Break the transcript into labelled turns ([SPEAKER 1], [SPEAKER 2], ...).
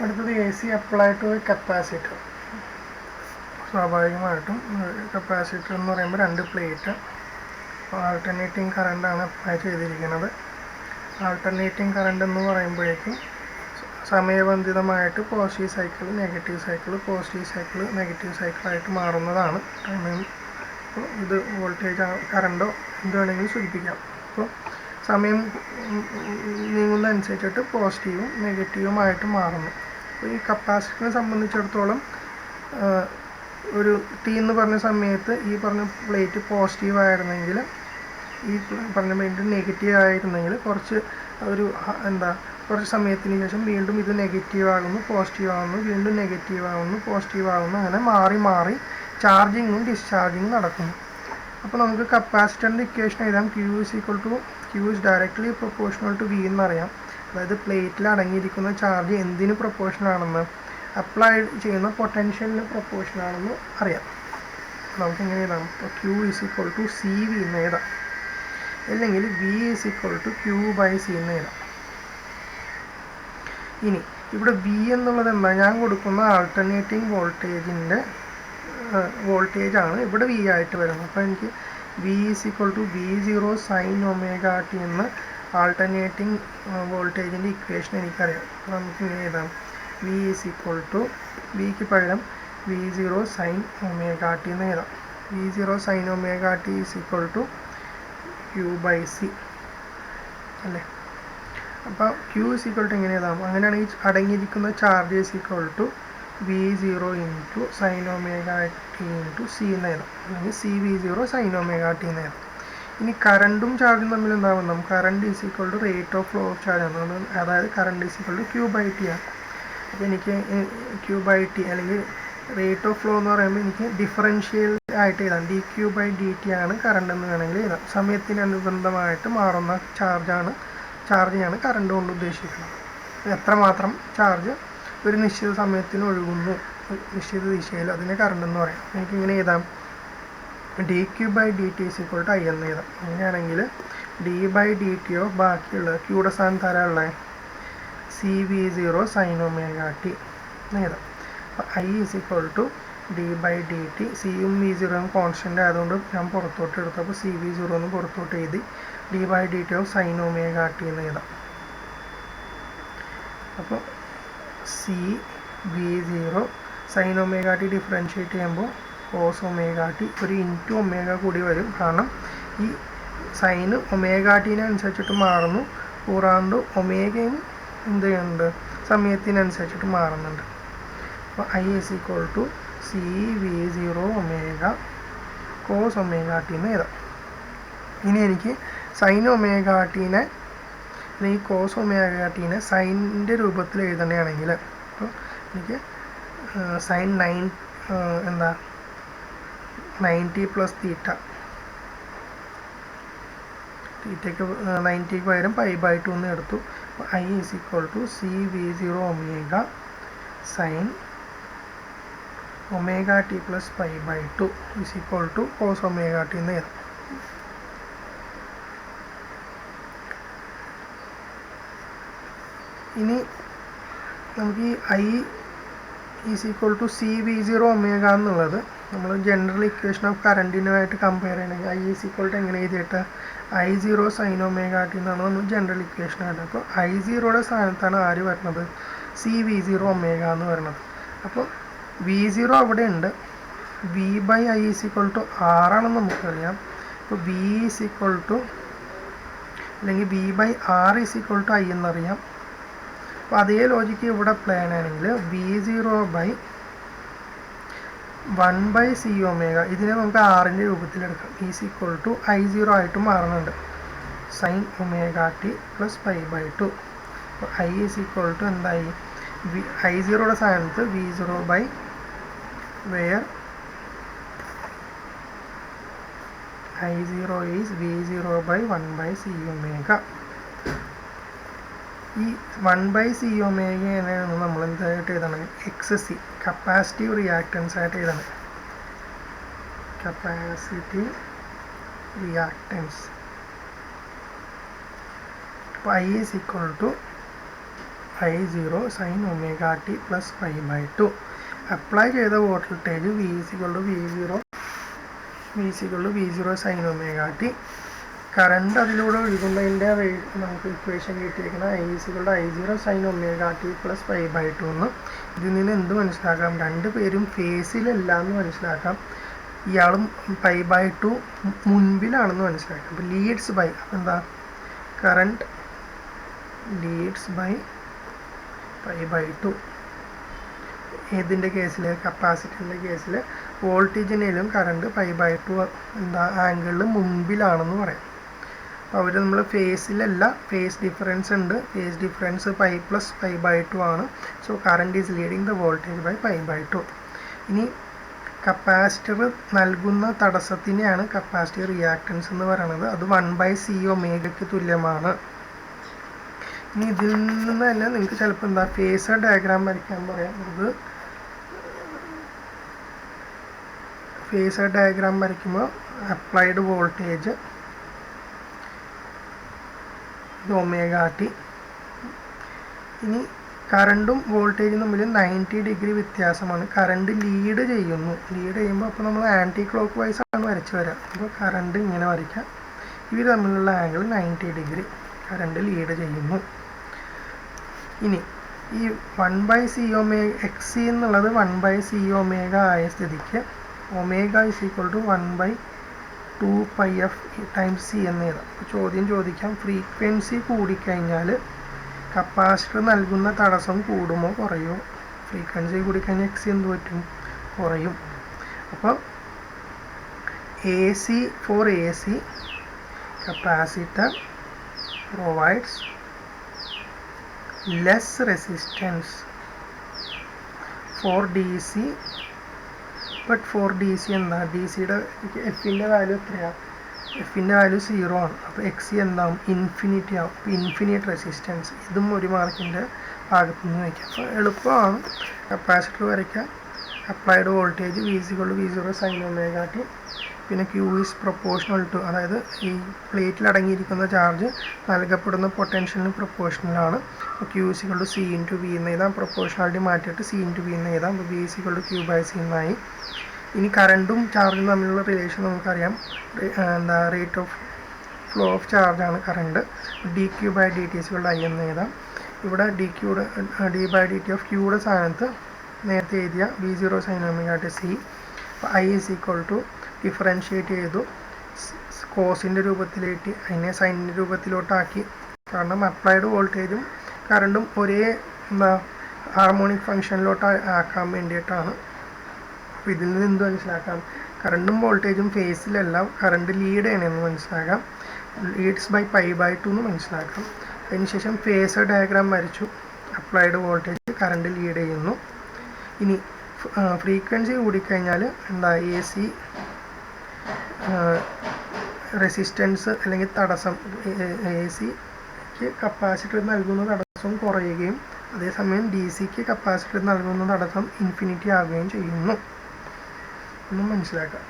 [SPEAKER 1] അടുത്തത് A C apply to capacitor. സ്വാഭാവികമായിട്ടും capacitor എന്ന് പറയുമ്പോൾ 2 പ്ലേറ്റ് ആൾട്ടർനേറ്റിംഗ് കറണ്ടാണ് അപ്ലൈ ചെയ്തിരിക്കുന്നത്. ആൾട്ടർനേറ്റിംഗ് കറണ്ട് എന്ന് പറയുമ്പോഴേക്കും സമയബന്ധിതമായിട്ട് positive cycle, negative cycle, positive cycle, നെഗറ്റീവ് സൈക്കിളായിട്ട് മാറുന്നതാണ്. അപ്പോൾ ഇത് വോൾട്ടേജ് കറണ്ടോ എന്ത് വേണമെങ്കിലും സൂചിപ്പിക്കാം. അപ്പോൾ സമയം നീങ്ങുന്ന അനുസരിച്ചിട്ട് പോസിറ്റീവും നെഗറ്റീവുമായിട്ട് മാറുന്നു. അപ്പോൾ ഈ കപ്പാസിറ്ററിനെ സംബന്ധിച്ചിടത്തോളം ഒരു ടി എന്ന് പറഞ്ഞ സമയത്ത് ഈ പറഞ്ഞ പ്ലേറ്റ് പോസിറ്റീവ് ആയിരുന്നെങ്കിൽ ഈ പറഞ്ഞ പ്ലേറ്റ് നെഗറ്റീവ് ആയിരുന്നെങ്കിൽ കുറച്ച് സമയത്തിന് ശേഷം വീണ്ടും ഇത് നെഗറ്റീവ് ആകുന്നു, പോസിറ്റീവ് ആകുന്നു, വീണ്ടും നെഗറ്റീവ് ആകുന്നു, പോസിറ്റീവ് ആകുന്നു, അങ്ങനെ മാറി മാറി ചാർജിങ്ങും ഡിസ്ചാർജിങ്ങും നടക്കുന്നു. അപ്പോൾ നമുക്ക് കപ്പാസിറ്ററിൻ്റെ ഇക്വേഷൻ എഴുതാം. Q is directly proportional to V എന്നറിയാം. അതായത് പ്ലേറ്റിൽ അടങ്ങിയിരിക്കുന്ന ചാർജ് എന്തിന് പ്രൊപ്പോർഷണൽ ആണെന്ന്, അപ്ലൈ ചെയ്യുന്ന പൊട്ടൻഷ്യലിന് പ്രൊപ്പോർഷണൽ ആണെന്ന് അറിയാം. നമുക്ക് എങ്ങനെ എഴുതാം? ഇപ്പോൾ Q is equal to CV എന്ന് എഴുതാം, അല്ലെങ്കിൽ V is equal to Q/C എന്ന് എഴുതാം. ഇനി ഇവിടെ V എന്നുള്ളത് എന്താ? ഞാൻ കൊടുക്കുന്ന ആൾട്ടർനേറ്റിംഗ് വോൾട്ടേജാണ് ഇവിടെ V ആയിട്ട് വരുന്നത്. അപ്പോൾ എനിക്ക് V is equal to V0 sin omega t എന്ന് ആൾട്ടർനേറ്റിംഗ് വോൾട്ടേജിൻ്റെ ഇക്വേഷൻ എനിക്കറിയാം. അപ്പോൾ നമുക്ക് ഇങ്ങനെ എഴുതാം. V is equal to Vക്ക് പകരം V0 sin omega t എന്ന് എഴുതാം. V0 sin omega t is equal to Q/C അല്ലേ? അപ്പോൾ Q is equal to എങ്ങനെ എഴുതാം? അങ്ങനെയാണെങ്കിൽ അടങ്ങിയിരിക്കുന്ന charge is equal to V0 into sin omega t into C എന്ന് എഴുതാം, അല്ലെങ്കിൽ CV0 sin omega t എന്ന് എഴുതാം. ഇനി കറണ്ടും ചാർജും തമ്മിൽ എന്താവുന്നു? Current is equal to rate of flow of charge ആണ്. അതായത് current is equal to Q/T ആണ്. അപ്പോൾ എനിക്ക് Q/T അല്ലെങ്കിൽ റേറ്റ് ഓഫ് ഫ്ലോ എന്ന് പറയുമ്പോൾ എനിക്ക് ഡിഫറൻഷ്യൽ ആയിട്ട് എഴുതാം. dQ/dt ആണ് കറണ്ട് എന്ന് വേണമെങ്കിൽ എഴുതാം. സമയത്തിനനുബന്ധമായിട്ട് മാറുന്ന ചാർജിനെയാണ് കറണ്ട് കൊണ്ട് ഉദ്ദേശിക്കുന്നത്. എത്രമാത്രം ചാർജ് ഒരു നിശ്ചിത സമയത്തിന് ഒഴുകുന്നു നിശ്ചിത ദിശയിൽ, അതിനെ കറണ്ട് എന്ന് പറയാം. എനിക്കിങ്ങനെ എഴുതാം. dQ/dt is equal to I എന്ന് എഴുതാം. അങ്ങനെയാണെങ്കിൽ d/dt ഓഫ് ബാക്കിയുള്ള Qയുടെ സ്ഥാനത്ത് ആരാളുള്ളത്? CV0 sin omega t എന്ന് എഴുതാം. അപ്പോൾ I is equal to d/dt. സിയും V0യും കോൺസ്റ്റൻ്റ് ആയതുകൊണ്ട് ഞാൻ പുറത്തോട്ട് എടുത്തു. അപ്പോൾ CV0 എന്ന് പുറത്തോട്ട് എഴുതി d/dt of sin omega t എന്ന് എഴുതാം. അപ്പോൾ CV0 sin omega t differentiate ചെയ്യുമ്പോൾ cos omega t ഒരു ഇൻറ്റു ഒമേഗ കൂടി വരും. കാരണം ഈ സൈന് ഒമേഗ ടീനെ അനുസരിച്ചിട്ട് മാറുന്നു, കൂടാണ്ട് ഒമേഗയും എന്ത് ചെയ്യുന്നുണ്ട്? സമയത്തിനനുസരിച്ചിട്ട് മാറുന്നുണ്ട്. അപ്പോൾ I is equal to CV0 omega cos omega t എന്ന് എഴുതാം. ഇനി എനിക്ക് സൈൻ ഒമേഗ ടീനെ അല്ലെങ്കിൽ കോസ് ഒമേഗ ടീനെ സൈനിൻ്റെ രൂപത്തിൽ എഴുതണമെങ്കിൽ അപ്പോൾ എനിക്ക് സൈൻ 90 പ്ലസ് തീറ്റയ്ക്ക് 90ക്ക് പകരം π/2 എന്ന് എടുത്തു. അപ്പോൾ I is equal to CV0 omega sin omega t plus π/2 is equal to cos omega t എന്ന് എഴുതാം. ഇനി നമുക്ക് ഈ I is equal to CV0 omega എന്നുള്ളത് നമ്മൾ ജനറൽ ഇക്വേഷൻ ഓഫ് കറണ്ടിനുമായിട്ട് കമ്പയർ ചെയ്യണമെങ്കിൽ I ഈസ് ഈക്വൽ ടു എങ്ങനെ എഴുതിയിട്ട് I0 sin omega t എന്നാണ് നമ്മൾ ജനറൽ ഇക്വേഷൻ ആയിട്ട്. അപ്പോൾ I0യുടെ സ്ഥാനത്താണ് ആര് വരുന്നത്? CV0 omega എന്ന് വരുന്നത്. അപ്പോൾ V0 അവിടെ ഉണ്ട്. V/I is equal to R ആണെന്ന് നമുക്കറിയാം. അപ്പോൾ V ഈസ് ഈക്വൽ ടു അല്ലെങ്കിൽ V/R is equal to I എന്നറിയാം. അപ്പോൾ അതേ ലോജിക്ക് ഇവിടെ അപ്ലൈ ചെയ്യണമെങ്കിൽ V0/1/C omega ഇതിനെ നമുക്ക് ആറിൻ്റെ രൂപത്തിലെടുക്കാം. ഈസ് ഈക്വൽ ടു I0 ആയിട്ട് മാറുന്നുണ്ട്. Sine omega t plus π/2. അപ്പോൾ I ഈസ് ഈക്വൽ ടു എന്തായി? I0യുടെ സ്ഥാനത്ത് V0 by where I0 is V0/1/C omega. ഈ 1/C omega നമ്മൾ എന്തായിട്ട് എഴുതണം? XC കപ്പാസിറ്റീവ് റിയാക്റ്റൻസ് ആയിട്ട് എഴുതണം. Capacitive reactance. അപ്പോൾ I is equal to I0 sin omega t plus pi by 2. Apply ചെയ്ത voltage V is equal to V0 sin omega t. Current അതിലൂടെ ഒഴുകുന്നതിൻ്റെ നമുക്ക് ഇക്വേഷൻ കിട്ടിയിരിക്കുന്ന I is equal to I0 sin omega t plus pi by 2 എന്ന്. ഇതിൽ നിന്ന് എന്ത് മനസ്സിലാക്കാം? രണ്ട് പേരും ഫേസിലല്ല എന്ന് മനസ്സിലാക്കാം. ഇയാളും പൈ ബൈ 2 മുൻപിലാണെന്ന് മനസ്സിലാക്കാം. അപ്പോൾ ലീഡ്സ് ബൈ, അപ്പോൾ എന്താ, current leads by pi by 2. ഏതിൻ്റെ കേസിൽ? കപ്പാസിറ്ററിൻ്റെ കേസിൽ വോൾട്ടേജിനേലും കറണ്ട് പൈ ബൈ 2 എന്താ ആംഗിളിൽ മുമ്പിലാണെന്ന് പറയാം. അപ്പോൾ അവർ നമ്മൾ ഫേസിലല്ല, ഫേസ് ഡിഫറൻസ് ഉണ്ട്. Phase difference pi plus pi by 2 ആണ്. So current is leading the voltage by pi by 2. ഇനി കപ്പാസിറ്റർ നൽകുന്ന തടസ്സത്തിനെയാണ് കപ്പാസിറ്റീവ് റിയാക്ടൻസ് എന്ന് പറയുന്നത്. അത് 1/c ഒമേഗയ്ക്ക് തുല്യമാണ്. ഇനി ഇതിൽ നിന്ന് തന്നെ നിങ്ങൾക്ക് ചിലപ്പോൾ എന്താ ഫേസർ ഡയഗ്രാം വരയ്ക്കാൻ പറയാം. ഇത് ഫേസർ ഡയഗ്രാം വരയ്ക്കുമ്പോൾ അപ്ലൈഡ് വോൾട്ടേജ് ഇത് ഒമേഗ ടി. ഇനി കറണ്ടും വോൾട്ടേജും തമ്മിൽ 90 ഡിഗ്രി വ്യത്യാസമാണ്. കറണ്ട് ലീഡ് ചെയ്യുമ്പോൾ അപ്പോൾ നമ്മൾ ആൻറ്റി ക്ലോക്ക് വൈസ് ആണ് വരച്ച് വരാം. അപ്പോൾ കറണ്ട് ഇങ്ങനെ വരയ്ക്കാം. ഇവർ തമ്മിലുള്ള ആംഗിൾ 90 ഡിഗ്രി, കറണ്ട് ലീഡ് ചെയ്യുന്നു. ഇനി ഈ 1/c ഒമേഗ എക്സ് സി എന്നുള്ളത് 1/c ഒമേഗ ആയ സ്ഥിതിക്ക് omega is equal to 1/2πf times C എന്ന് എഴുതാം. അപ്പോൾ ചോദ്യം ചോദിക്കാം, ഫ്രീക്വൻസി കൂടിക്കഴിഞ്ഞാൽ കപ്പാസിറ്റർ നൽകുന്ന തടസ്സം കൂടുമോ കുറയുമോ? ഫ്രീക്വൻസി കൂടിക്കഴിഞ്ഞാൽ എക്സ് എന്ത് പറ്റും? കുറയും. അപ്പോൾ for A C capacitor provides less resistance for D C. But for D C എന്താ? ഡി സിയുടെ എഫിൻ്റെ വാല്യൂ എത്രയാണ്? എഫിൻ്റെ വാല്യൂ 0 ആണ്. അപ്പോൾ എക്സ് സി എന്താവും? ഇൻഫിനിറ്റി ആവും. അപ്പോൾ ഇൻഫിനിറ്റ് റെസിസ്റ്റൻസ്. ഇതും ഒരു മാർക്കിൻ്റെ ഭാഗത്തു നിന്ന് വയ്ക്കാം. അപ്പോൾ എളുപ്പമാണ്. കപ്പാസിറ്റർ വരയ്ക്കാം. Applied voltage V is equal to V0 sin omega t. പിന്നെ Q is proportional to, അതായത് ഈ പ്ലേറ്റിൽ അടങ്ങിയിരിക്കുന്ന ചാർജ് നൽകപ്പെടുന്ന പൊട്ടൻഷ്യലിന് പ്രൊപ്പോർഷണലാണ്. അപ്പോൾ Q is equal to C into V എന്ന് എഴുതാം. പ്രൊപ്പോർഷണാലിറ്റി മാറ്റിയിട്ട് C into V എന്ന് എഴുതാം. അപ്പോൾ V is equal to Q by C എന്നായി. ഇനി കറണ്ടും ചാർജും തമ്മിലുള്ള റിലേഷൻ നമുക്കറിയാം. എന്താ, റേറ്റ് ഓഫ് ഫ്ലോ ഓഫ് ചാർജാണ് current. dQ by dt is equal to I എന്ന് എഴുതാം. ഇവിടെ d by dt of Qയുടെ സ്ഥാനത്ത് നേരത്തെ എഴുതിയ V0 sin omega t C. അപ്പോൾ I is equal to differentiate ചെയ്തു, കോസിൻ്റെ രൂപത്തിലേക്ക് അതിനെ സൈനിൻ്റെ രൂപത്തിലോട്ടാക്കി. കാരണം അപ്ലൈഡ് വോൾട്ടേജും കറണ്ടും ഒരേ എന്താ ഹാർമോണിക് ഫംഗ്ഷനിലോട്ട് ആക്കാൻ വേണ്ടിയിട്ടാണ്. അപ്പോൾ ഇതിൽ നിന്ന് എന്ത് മനസ്സിലാക്കാം? കറണ്ടും വോൾട്ടേജും ഫേസിലല്ല, കറണ്ട് ലീഡ് ചെയ്യണമെന്ന് മനസ്സിലാക്കാം. ലീഡ്സ് ബൈ പൈ ബൈ 2 എന്ന് മനസ്സിലാക്കാം. അതിനുശേഷം ഫേസർ ഡയഗ്രാം വരച്ചു. അപ്ലൈഡ് വോൾട്ടേജ്, കറണ്ട് ലീഡ് ചെയ്യുന്നു. ഇനി ഫ്രീക്വൻസി കൂടിക്കഴിഞ്ഞാൽ എന്താ, എ സി റെസിസ്റ്റൻസ് അല്ലെങ്കിൽ തടസ്സം, എ സിക്ക് കപ്പാസിറ്റർ നൽകുന്ന തടസ്സം കുറയുകയും അതേസമയം ഡി സിക്ക് കപ്പാസിറ്റർ നൽകുന്ന തടസ്സം ഇൻഫിനിറ്റി ആവുകയും ചെയ്യുന്നു എന്ന് മനസ്സിലാക്കാം.